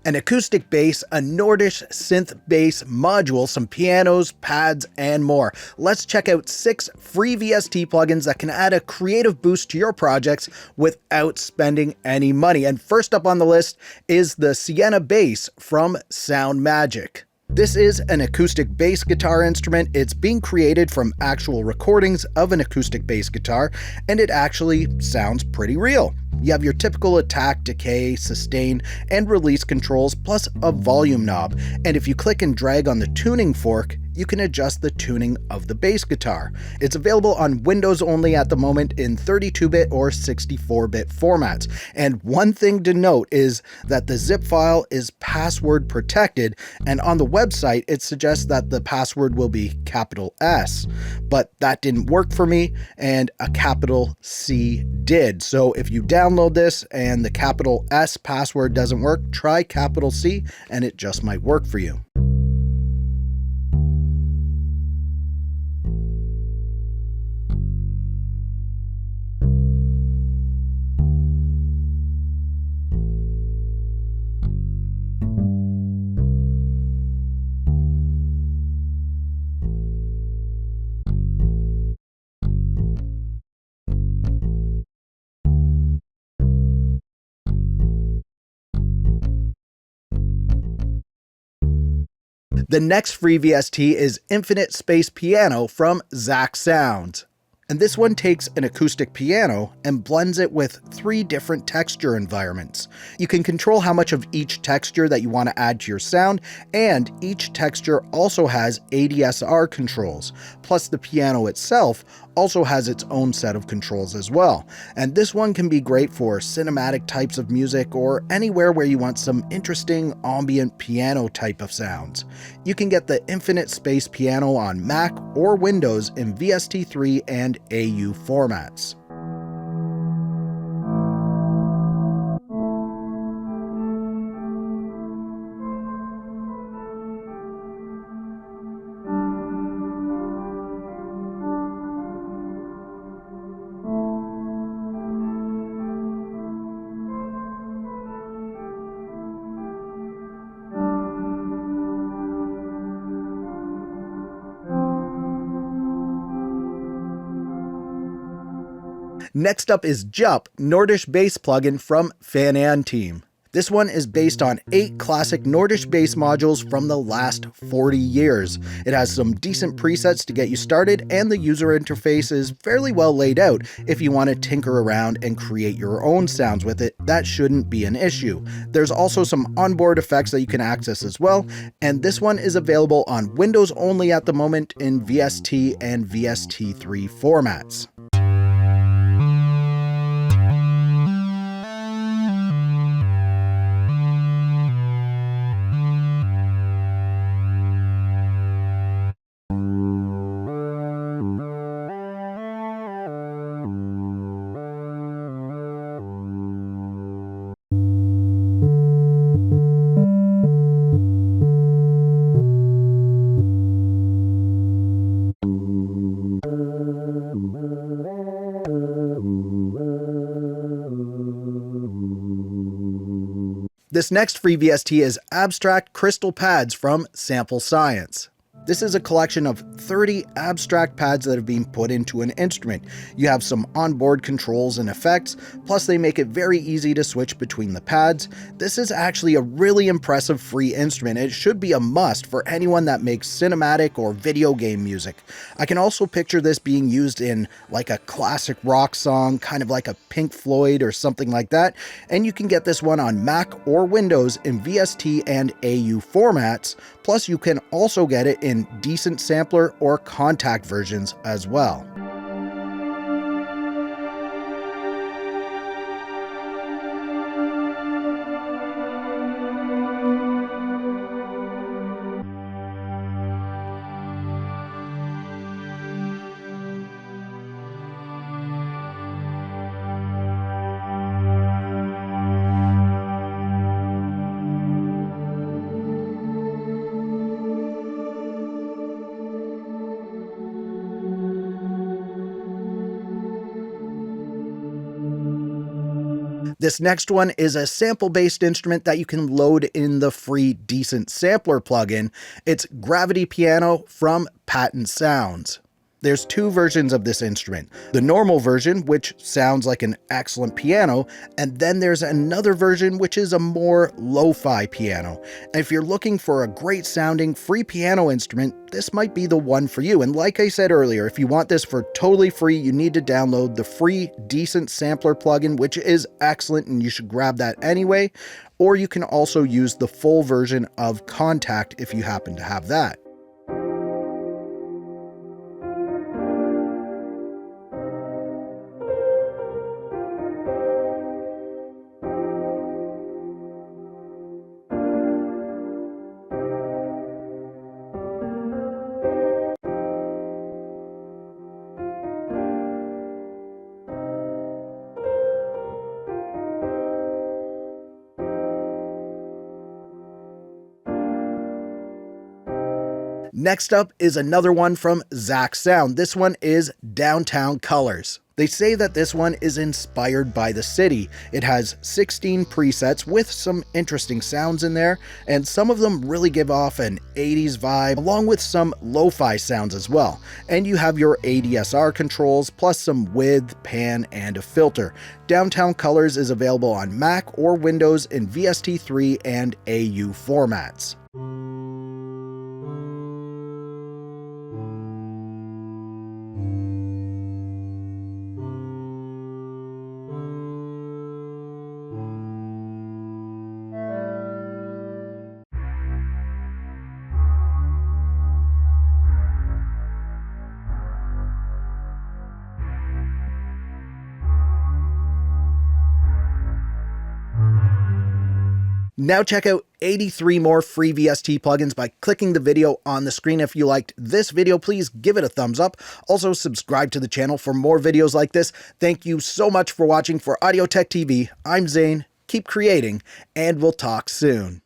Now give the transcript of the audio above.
An acoustic bass, a Nordish synth bass module, some pianos, pads, and more. Let's check out 6 free VST plugins that can add a creative boost to your projects without spending any money. And first up on the list is the Sienna Bass from Sound Magic. This is an acoustic bass guitar instrument. It's being created from actual recordings of an acoustic bass guitar, and it actually sounds pretty real. You have your typical attack, decay, sustain, and release controls, plus a volume knob. And if you click and drag on the tuning fork, you can adjust the tuning of the bass guitar. It's available on Windows only at the moment in 32-bit or 64-bit formats. And one thing to note is that the zip file is password protected, and on the website it suggests that the password will be capital S. But that didn't work for me, and a capital C did. So if you download this and the capital S password doesn't work, try capital C and it just might work for you. The next free VST is Infinite Space Piano from Zach Sounds. And this one takes an acoustic piano and blends it with 3 different texture environments. You can control how much of each texture that you want to add to your sound, and each texture also has ADSR controls. Plus the piano itself also has its own set of controls as well. And this one can be great for cinematic types of music or anywhere where you want some interesting ambient piano type of sounds. You can get the Infinite Space Piano on Mac or Windows in VST3 and AU formats. Next up is Jup, Nordish bass plugin from Fan Team. This one is based on 8 classic Nordish bass modules from the last 40 years. It has some decent presets to get you started, and the user interface is fairly well laid out. If you want to tinker around and create your own sounds with it, that shouldn't be an issue. There's also some onboard effects that you can access as well, and this one is available on Windows only at the moment in VST and VST3 formats. This next free VST is Abstract Crystal Pads from Sample Science. This is a collection of 30 abstract pads that have been put into an instrument. You have some onboard controls and effects, plus they make it very easy to switch between the pads. This is actually a really impressive free instrument. It should be a must for anyone that makes cinematic or video game music. I can also picture this being used in like a classic rock song, kind of like a Pink Floyd or something like that. And you can get this one on Mac or Windows in VST and AU formats. Plus you can also get it in decent sampler or Kontakt versions as well. This next one is a sample-based instrument that you can load in the free Decent Sampler plugin. It's Gravity Piano from Patent Sounds. There's two versions of this instrument. The normal version, which sounds like an excellent piano, and then there's another version which is a more lo-fi piano. And if you're looking for a great sounding free piano instrument, this might be the one for you. And like I said earlier, if you want this for totally free, you need to download the free Decent Sampler plugin, which is excellent and you should grab that anyway. Or you can also use the full version of Kontakt if you happen to have that. Next up is another one from Zach Sound. This one is Downtown Colors. They say that this one is inspired by the city. It has 16 presets with some interesting sounds in there, and some of them really give off an 80s vibe, along with some lo-fi sounds as well. And you have your ADSR controls, plus some width, pan, and a filter. Downtown Colors is available on Mac or Windows in VST3 and AU formats. Now check out 83 more free VST plugins by clicking the video on the screen. If you liked this video, please give it a thumbs up. Also, subscribe to the channel for more videos like this. Thank you so much for watching. For Audio Tech TV, I'm Zane. Keep creating, and we'll talk soon.